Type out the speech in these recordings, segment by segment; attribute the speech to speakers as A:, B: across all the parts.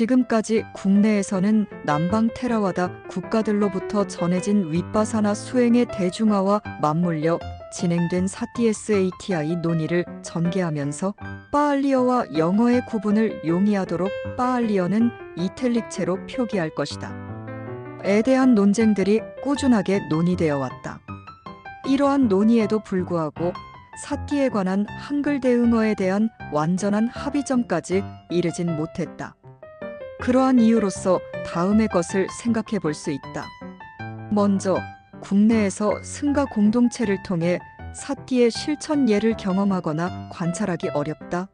A: 지금까지 국내에서는 남방 테라와다 국가들로부터 전해진 윗바사나 수행의 대중화와 맞물려 진행된 사띠-SATI 논의를 전개하면서 빠알리어와 영어의 구분을 용이하도록 빠알리어는 이탈릭체로 표기할 것이다. 에 대한 논쟁들이 꾸준하게 논의되어 왔다. 이러한 논의에도 불구하고 사띠에 관한 한글 대응어에 대한 완전한 합의점까지 이르진 못했다. 그러한 이유로서 다음의 것을 생각해 볼 수 있다. 먼저 국내에서 승가 공동체를 통해 사띠의 실천 예를 경험하거나 관찰하기 어렵다.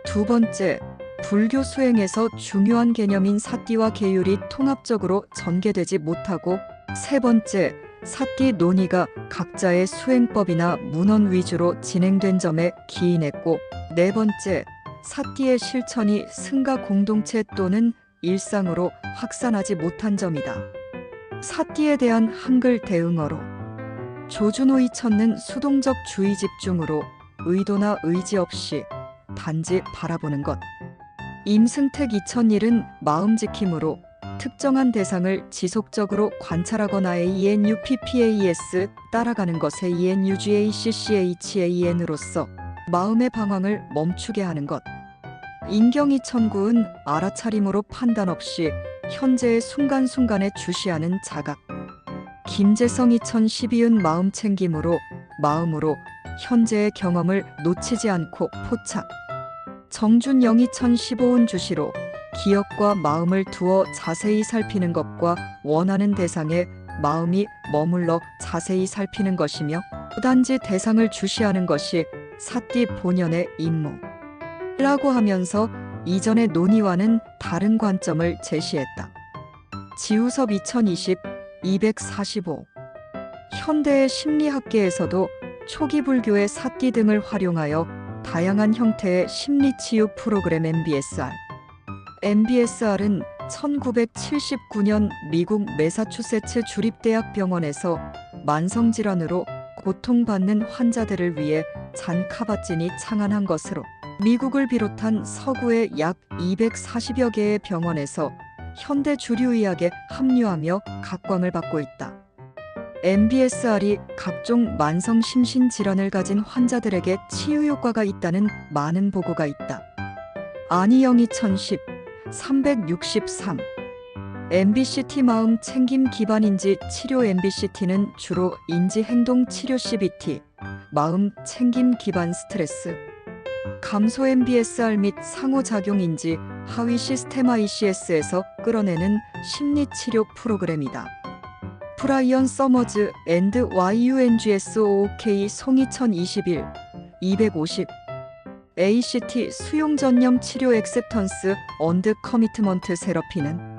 A: 두 번째, 불교 수행에서 중요한 개념인 사띠와 계율이 통합적으로 전개되지 못하고, 세 번째, 사띠 논의가 각자의 수행법이나 문헌 위주로 진행된 점에 기인했고, 네 번째, 사띠의 실천이 승가 공동체 또는 일상으로 확산하지 못한 점이다. 사띠에 대한 한글 대응어로 조준호이 찾는 수동적 주의 집중으로 의도나 의지 없이 단지 바라보는 것. 임승택 2001은 마음 지킴으로 특정한 대상을 지속적으로 관찰하거나 ENUPPAS 따라가는 것에 ENUGACCHAN으로서 마음의 방황을 멈추게 하는 것. 인경이 천구은 알아차림으로 판단 없이 현재의 순간순간에 주시하는 자각. 김재성 2012은 마음 챙김으로 마음으로 현재의 경험을 놓치지 않고 포착. 정준영 2015은 주시로 기억과 마음을 두어 자세히 살피는 것과 원하는 대상에 마음이 머물러 자세히 살피는 것이며 단지 대상을 주시하는 것이 사띠 본연의 임무 라고 하면서 이전의 논의와는 다른 관점을 제시했다. 지우섭 2020, 245. 현대의 심리학계에서도 초기 불교의 사띠 등을 활용하여 다양한 형태의 심리치유 프로그램 MBSR은 1979년 미국 매사추세츠 주립대학 병원에서 만성질환으로 고통받는 환자들을 위해 잔 카바진이 창안한 것으로 미국을 비롯한 서구의 약 240여 개의 병원에서 현대 주류의학에 합류하며 각광을 받고 있다. MBSR이 각종 만성 심신질환을 가진 환자들에게 치유 효과가 있다는 많은 보고가 있다. 안희영 2010, 363. MBCT 마음 챙김 기반 인지 치료 MBCT는 주로 인지 행동 치료 CBT, 마음 챙김 기반 스트레스 감소 MBSR 및 상호작용 인지 하위 시스템 ICS에서 끌어내는 심리 치료 프로그램이다. 브라이언 서머즈 앤드 YUNGSOOK 송 2021, 250. ACT 수용 전념 치료 액셉턴스 언드 커미트먼트 세러피는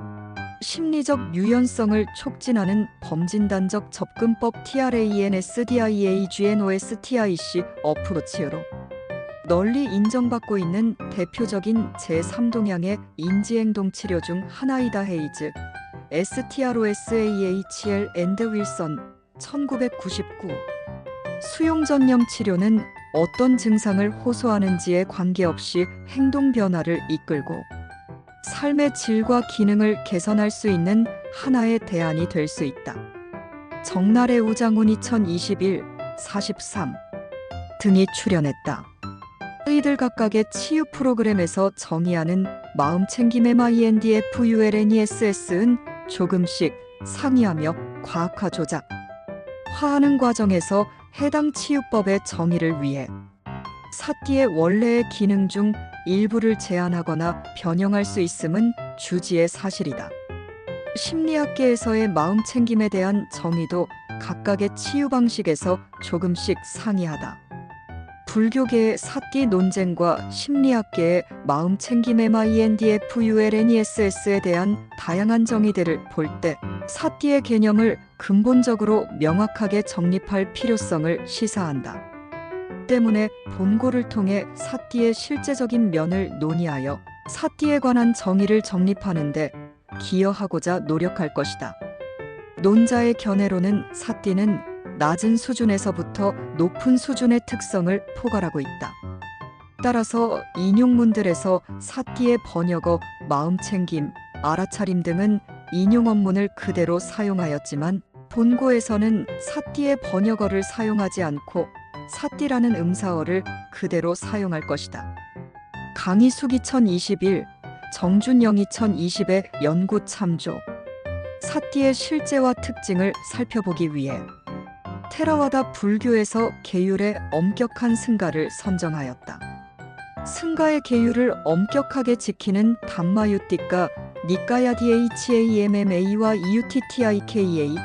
A: 심리적 유연성을 촉진하는 범진단적 접근법 TRANSDIAGNOSTIC 어프로치로 널리 인정받고 있는 대표적인 제3동향의 인지행동 치료 중 하나이다. 헤이즈, STROSAHL 앤드 윌선, 1999. 수용 전념 치료는 어떤 증상을 호소하는지에 관계없이 행동 변화를 이끌고 삶의 질과 기능을 개선할 수 있는 하나의 대안이 될 수 있다. 정날의 우장훈 2021, 43 등이 출연했다. 이들 각각의 치유 프로그램에서 정의하는 마음챙김 MINDFULNESS는 조금씩 상이하며 과학화 조작, 화하는 과정에서 해당 치유법의 정의를 위해 사띠의 원래의 기능 중 일부를 제한하거나 변형할 수 있음은 주지의 사실이다. 심리학계에서의 마음챙김에 대한 정의도 각각의 치유 방식에서 조금씩 상이하다. 불교계의 사띠 논쟁과 심리학계의 마음챙김 MINDFULNESS에 대한 다양한 정의들을 볼 때 사띠의 개념을 근본적으로 명확하게 정립할 필요성을 시사한다. 때문에 본고를 통해 사띠의 실제적인 면을 논의하여 사띠에 관한 정의를 정립하는 데 기여하고자 노력할 것이다. 논자의 견해로는 사띠는 낮은 수준에서부터 높은 수준의 특성을 포괄하고 있다. 따라서 인용문들에서 사띠의 번역어 마음챙김, 알아차림 등은 인용 원문을 그대로 사용하였지만 본고에서는 사띠의 번역어를 사용하지 않고 사띠라는 음사어를 그대로 사용할 것이다. 강희숙 2021, 정준영 2020의 연구 참조. 사띠의 실제와 특징을 살펴보기 위해 테라와다 불교에서 계율의 엄격한 승가를 선정하였다. 승가의 계율을 엄격하게 지키는 담마유띠가 니까야 DHAMMA와 EUTTIKA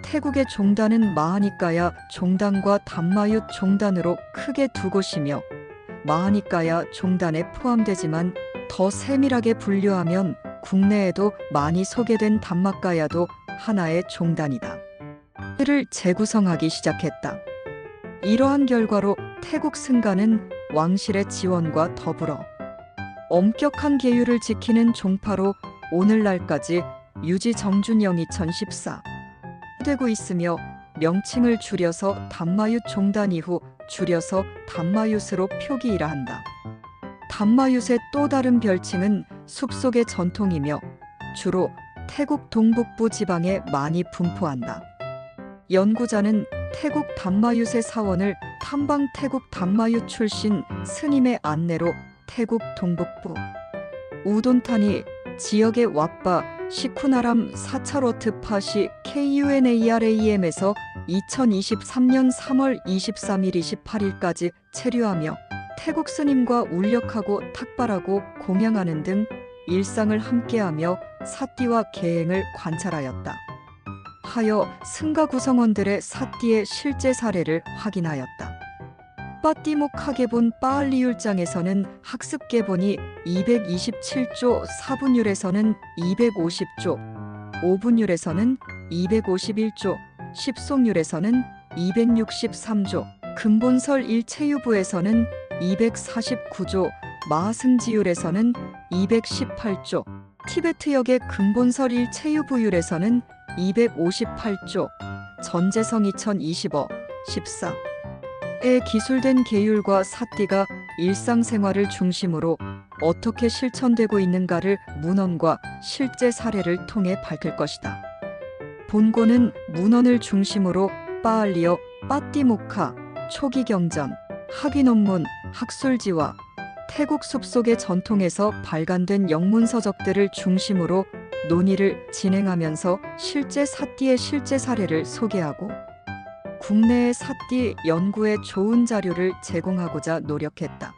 A: 태국의 종단은 마하니까야 종단과 담마윳 종단으로 크게 두 곳이며 마하니까야 종단에 포함되지만 더 세밀하게 분류하면 국내에도 많이 소개된 담마까야도 하나의 종단이다. 를 재구성하기 시작했다. 이러한 결과로 태국 승가는 왕실의 지원과 더불어 엄격한 계율을 지키는 종파로 오늘날까지 유지 정준영 2014 되고 있으며 명칭을 줄여서 담마윳 종단 이후 줄여서 담마윳으로 표기이라 한다. 담마윳의 또 다른 별칭은 숲속의 전통이며 주로 태국 동북부 지방에 많이 분포한다. 연구자는 태국 담마윳의 사원을 탐방 태국 담마윳 출신 스님의 안내로 태국 동북부 우돈타니 지역의 왓바 시쿠나람 사차로트 파시 KUNARAM에서 2023년 3월 23일 28일까지 체류하며 태국 스님과 울력하고 탁발하고 공양하는 등 일상을 함께하며 사띠와 계행을 관찰하였다. 하여 승가 구성원들의 사띠의 실제 사례를 확인하였다. 빠띠목 하계본 빠알리율장에서는 학습계본이 227조, 4분율에서는 250조, 5분율에서는 251조, 10속률에서는 263조, 근본설 1체유부에서는 249조, 마하승지율에서는 218조, 티베트역의 근본설 1체유부율에서는 258조, 전재성 2025, 14에 기술된 계율과 사띠가 일상생활을 중심으로 어떻게 실천되고 있는가를 문헌과 실제 사례를 통해 밝힐 것이다. 본고는 문헌을 중심으로 빠알리어, 빠띠모카, 초기경전, 학위논문, 학술지와 태국 숲속의 전통에서 발간된 영문서적들을 중심으로 논의를 진행하면서 실제 사띠의 실제 사례를 소개하고 국내의 사띠 연구에 좋은 자료를 제공하고자 노력했다.